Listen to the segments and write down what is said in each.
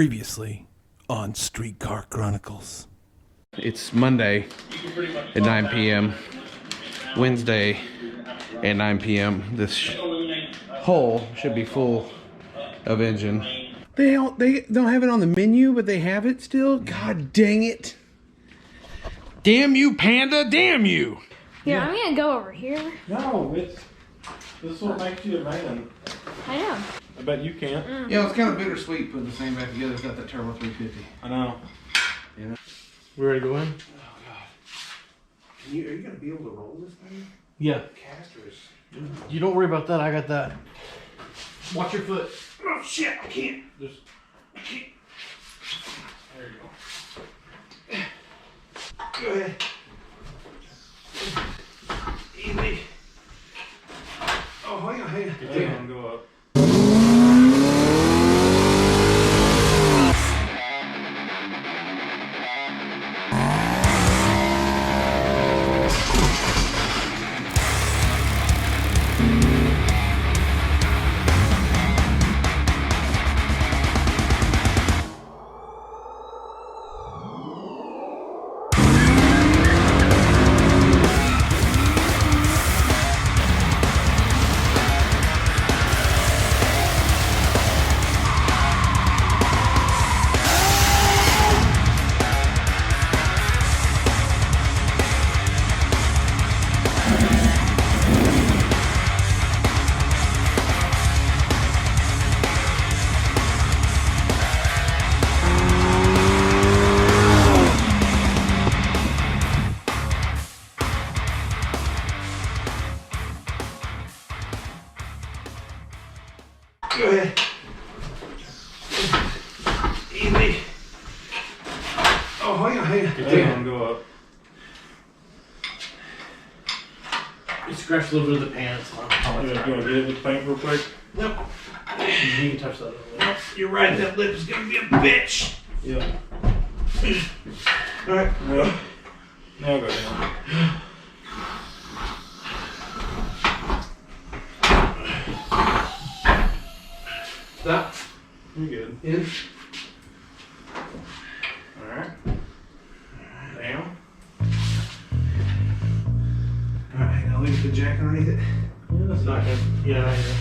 Previously on Streetcar Chronicles. It's Monday at 9 p.m. Wednesday at 9 p.m. This hole should be full of engine. They don't have it on the menu, but they have it still? God dang it. Damn you, Panda, damn you. Here, I'm gonna go over here. No, this is what makes you a man. I know. I bet you can't. Yeah, it's kind of bittersweet putting the same back together. It's got that Turbo 350. I know. Yeah. We ready to go in? Oh, God. Are you going to be able to roll this thing? Yeah. Casters. You don't worry about that. I got that. Watch your foot. Oh, shit, I can't. I can't. There you go. Go ahead. Easy. Oh, hang on. Hang on, go up. Go ahead. Easy. Oh, hang on. Hang on, go up. You scratch a little bit of the pants. You want to get it with paint real quick? Nope. You can touch that. Nope. You're right. That lip is going to be a bitch. Yeah. All right. Well, now go down. Stop. You're good. In. Alright. Down. All right. Hang on. Leave the jack underneath it. Yeah, that's not good. Yeah, right here.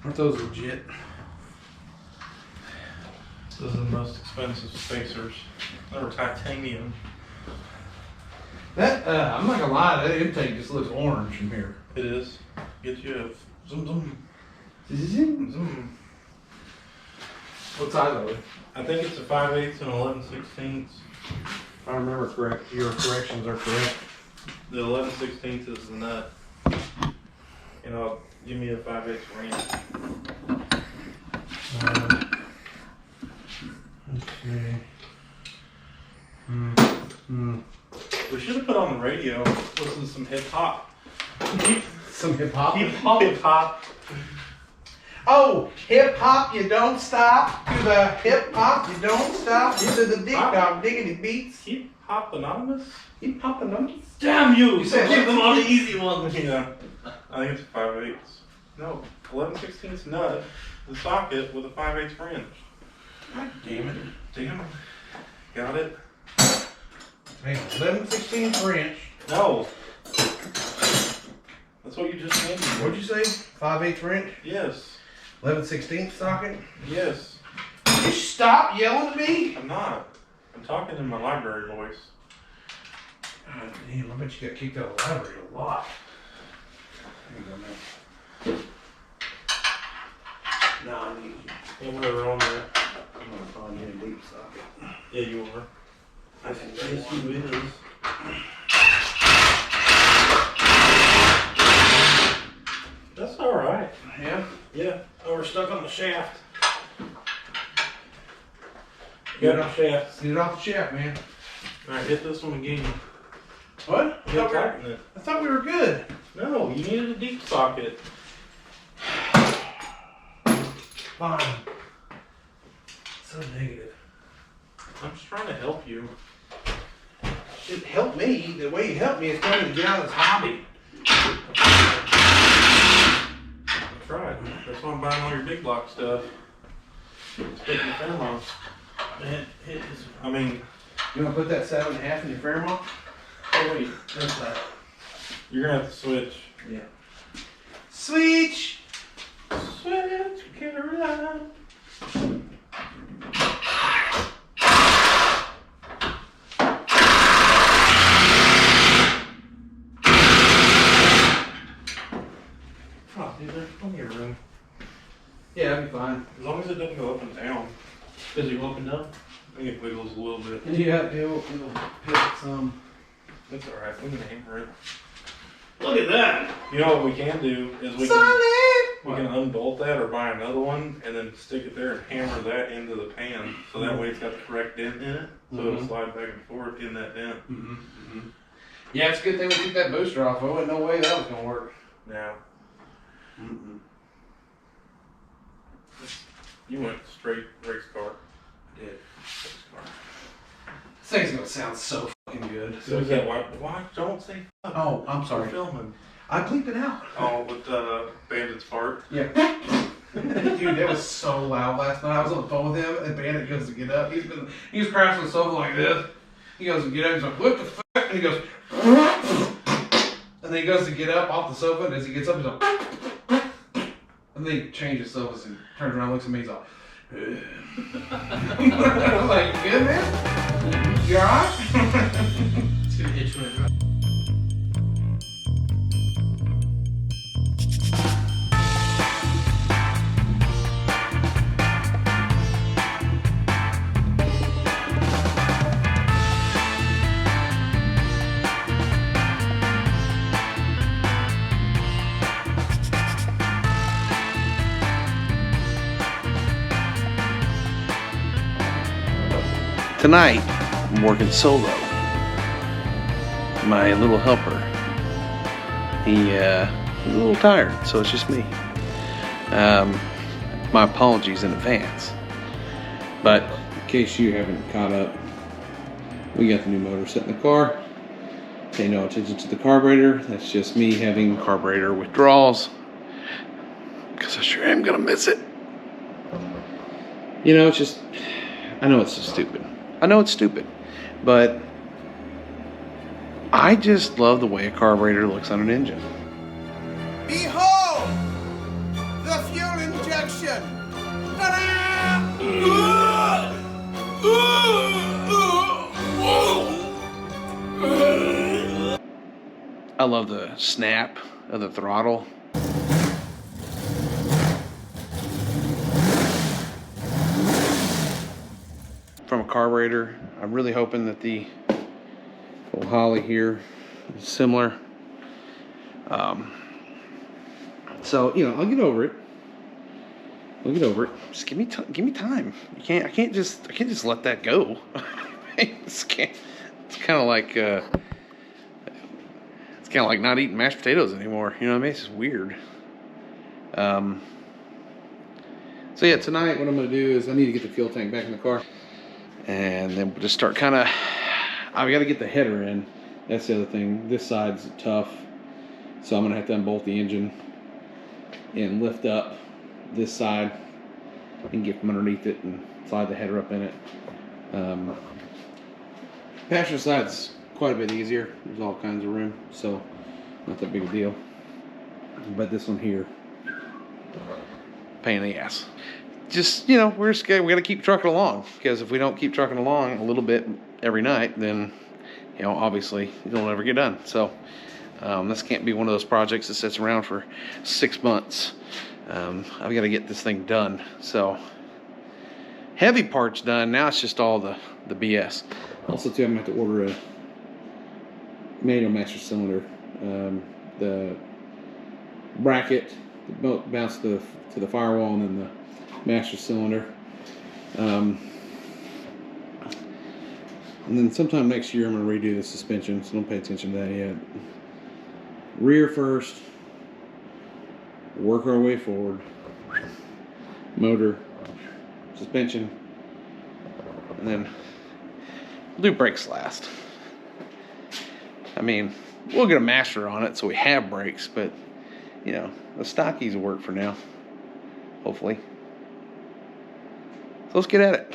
Aren't those legit? Those are the most expensive spacers. They're titanium. That I'm not gonna lie. That intake just looks orange from here. It is. Get you a zoom zoom. Zoom. Zoom. What size are they? I think it's a 5/8 and 11/16. If I remember correct, your corrections are correct. The 11/16 is the nut. You know, give me a 5/8 ring. Let's see. We should have put on the radio. Listen to some hip hop. Some hip hop. Hip hop. Oh, hip hop, you don't stop. To the hip hop, you don't stop. Into the dig dog diggity beats. Hip hop anonymous. Hip hop anonymous. Damn you! You said Give hip them all the hop. easy ones. Yeah. I think it's a 5/8. No, 11/16 nut. The socket with a 5/8 wrench. God damn it. Damn it. Got it? Hang on, 11/16 inch. No. That's what you just handed me. What'd you say? 5/8 inch? Yes. 11/16 socket? Yes. You stop yelling at me? I'm not. I'm talking in my library voice. Damn, I bet you got kicked out of the library a lot. There you go, man. No, I need you. Yeah, whatever on there. I'm gonna find you a deep socket. Yeah, you are. I can guess who it is. That's all right. Yeah? Yeah. Oh, we're stuck on the shaft. Got the shaft. Get it off the shaft, man. All right, hit this one again. What? You gotta tighten it. I thought we were good. No, you needed a deep socket. Fine. So negative. I'm just trying to help you. It helped me. The way you helped me is telling me to get out of this hobby. That's right. That's why I'm buying all your big block stuff. It's taking the pheromones. I mean, You want to put that 7.5 in your Fairmont? Oh wait, that's that. you're gonna have to switch. Yeah. Switch. Switch, Caroline. Oh, dude, there's plenty of room. Yeah, that'd be fine. As long as it doesn't go up and down. Does it go up and down? I think it wiggles a little bit. Yeah, it'll pivot some. That's alright, we can hammer it. Look at that. You know what we can do is we can unbolt that or buy another one and then stick it there and hammer that into the pan. So that way it's got the correct dent in it. So it'll slide back and forth in that dent. Yeah, it's a good thing we took that booster off. I wouldn't no way that was gonna work. Now, you went straight race car. I did. This thing's gonna sound so fucking good. So is that why don't say fuck? Oh, I'm We're sorry. filming. I bleeped it out. Oh, with Bandit's fart. Yeah. Dude, that was so loud last night. I was on the phone with him, and Bandit goes to get up. He was crashing the sofa like this. He goes to get up. He's like, "What the fuck?" And he goes, and then he goes to get up off the sofa. And as he gets up, he's like, and then he changes sofas and turns around, and looks at me. He's like, I'm like, "You good, man? You alright?" It's gonna itch when it dries. Tonight, I'm working solo. My little helper, he's a little tired, so it's just me. My apologies in advance. But in case you haven't caught up, we got the new motor set in the car. Pay no attention to the carburetor. That's just me having carburetor withdrawals. Because I sure am gonna miss it. You know, it's just, I know it's so stupid. I know it's stupid, but I just love the way a carburetor looks on an engine. Behold, the fuel injection. I love the snap of the throttle. From a carburetor, I'm really hoping that the old Holly here is similar. So you know, I'll get over it. I'll get over it. Just give me time. I can't just let that go. It's kind of like not eating mashed potatoes anymore. You know what I mean? It's just weird. So yeah, tonight what I'm gonna do is I need to get the fuel tank back in the car. And then we'll just start kind of, I've got to get the header in. That's the other thing. This side's tough. So I'm going to have to unbolt the engine and lift up this side and get from underneath it and slide the header up in it. Passenger side's quite a bit easier. There's all kinds of room. So not that big a deal. But this one here, pain in the ass. Just, you know, we got to keep trucking along, because if we don't keep trucking along a little bit every night, then you know, obviously it'll never get done. So this can't be one of those projects that sits around for 6 months. I've got to get this thing done. So heavy parts done. Now it's just all the BS. Also too, I'm gonna have to order a manual master cylinder. The bracket that mounts to the firewall, and then the master cylinder. And then sometime next year I'm gonna redo the suspension, so don't pay attention to that yet. Rear first, work our way forward. Motor, suspension, and then we'll do brakes last. I mean, we'll get a master on it so we have brakes, but you know, the stockies will work for now, hopefully. So let's get at it.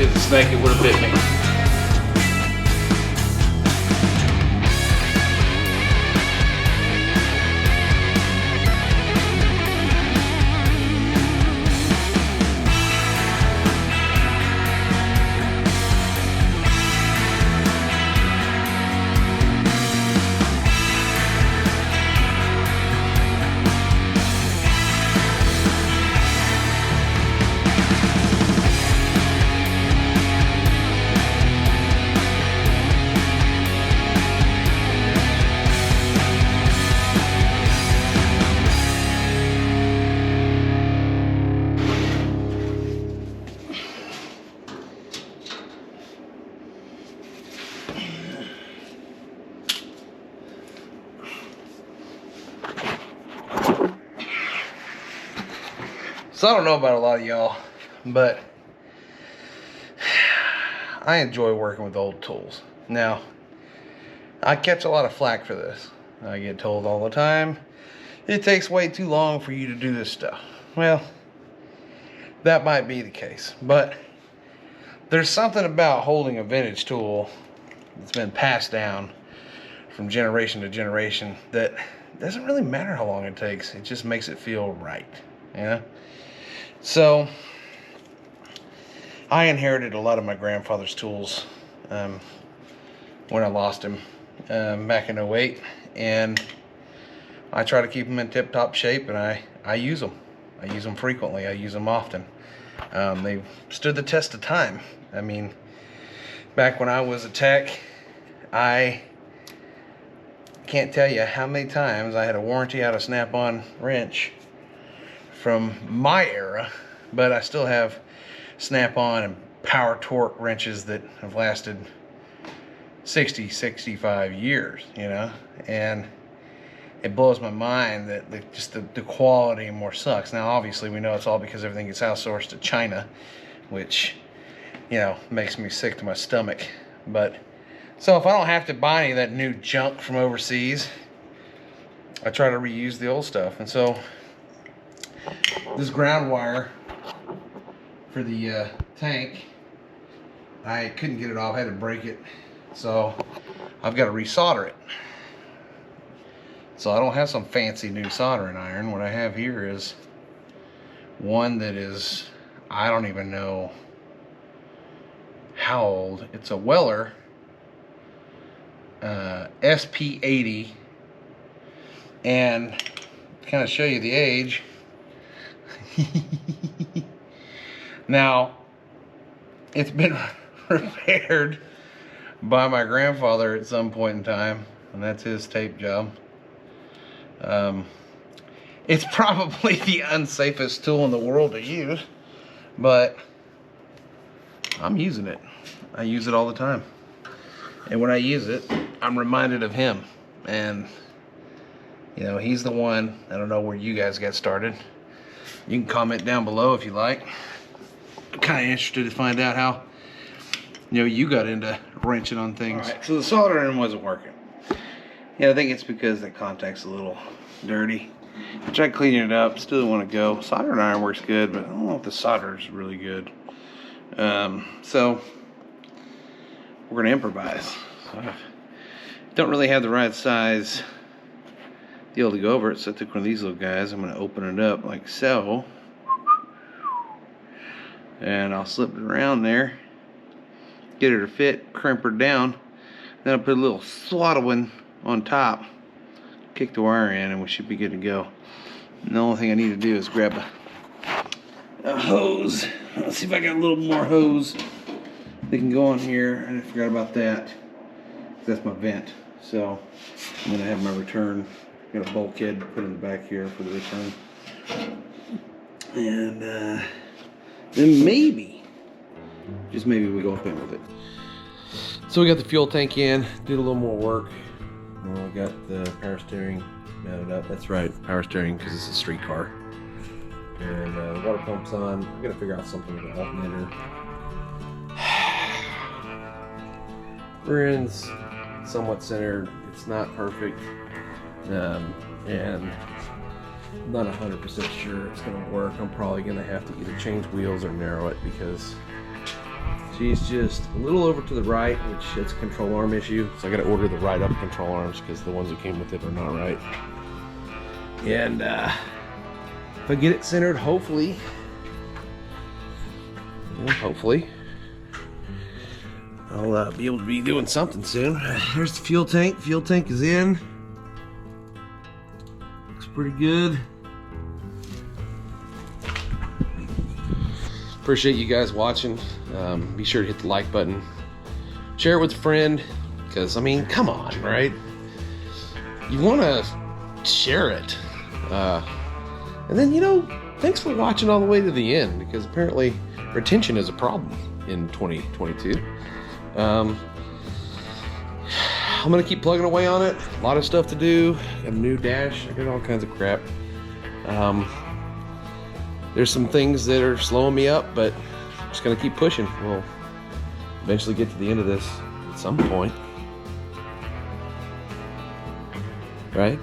The snake, it would have bit me. So I don't know about a lot of y'all, but I enjoy working with old tools. Now, I catch a lot of flack for this. I get told all the time, it takes way too long for you to do this stuff. Well, that might be the case, but there's something about holding a vintage tool that's been passed down from generation to generation that doesn't really matter how long it takes. It just makes it feel right, you know? So I inherited a lot of my grandfather's tools when I lost him back in 08, and I try to keep them in tip-top shape, and I use them. I use them frequently. I use them often. They've stood the test of time. I mean, back when I was a tech, I can't tell you how many times I had a warranty out of Snap-on wrench from my era, but I still have Snap-on and Power Torque wrenches that have lasted 60, 65 years, you know, and it blows my mind that the quality more sucks. Now, obviously, we know it's all because everything gets outsourced to China, which, you know, makes me sick to my stomach. But so if I don't have to buy any of that new junk from overseas, I try to reuse the old stuff. And so this ground wire for the tank, I couldn't get it off. I had to break it, so I've got to resolder it. So I don't have some fancy new soldering iron. What I have here is one that is, I don't even know how old. It's a Weller SP80, and to kind of show you the age, Now, it's been repaired by my grandfather at some point in time, and that's his tape job. It's probably the unsafest tool in the world to use, but I'm using it. I use it all the time. And when I use it, I'm reminded of him. And, you know, he's the one. I don't know where you guys got started. You can comment down below if you like. I'm kind of interested to find out how, you know, you got into wrenching on things. All right, so the soldering wasn't working. Yeah, I think it's because the contact's a little dirty. I tried cleaning it up, still didn't want to go. Soldering iron works good, but I don't know if the solder is really good. So we're gonna improvise. So I don't really have the right size deal to go over it, so I took one of these little guys. I'm gonna open it up like so, and I'll slip it around there, get her to fit, crimp her down. Then I'll put a little swaddle one on top, kick the wire in, and we should be good to go. And the only thing I need to do is grab a hose. Let's see if I got a little more hose that can go on here. I forgot about that. That's my vent. So I'm gonna have my return. Got a bulkhead put in the back here for the return. And then maybe, just maybe we go up in with it. So we got the fuel tank in, did a little more work. Well, we got the power steering mounted up. That's right, power steering, because it's a street car. And the water pump's on. I gotta figure out something with the alternator. Rear end's somewhat centered. It's not perfect. And I'm not 100% sure it's gonna work. I'm probably gonna have to either change wheels or narrow it because she's just a little over to the right, which it's a control arm issue. So I gotta order the right up control arms because the ones that came with it are not right. And if I get it centered, hopefully, I'll be able to be doing something soon. Here's the fuel tank. Fuel tank is in. Looks pretty good. Appreciate you guys watching. Be sure to hit the like button. Share it with a friend, because, I mean, come on, right? You want to share it. And then, you know, thanks for watching all the way to the end, because apparently retention is a problem in 2022. I'm gonna keep plugging away on it. A lot of stuff to do. Got a new dash. I got all kinds of crap. There's some things that are slowing me up, but I'm just gonna keep pushing. We'll eventually get to the end of this at some point, right?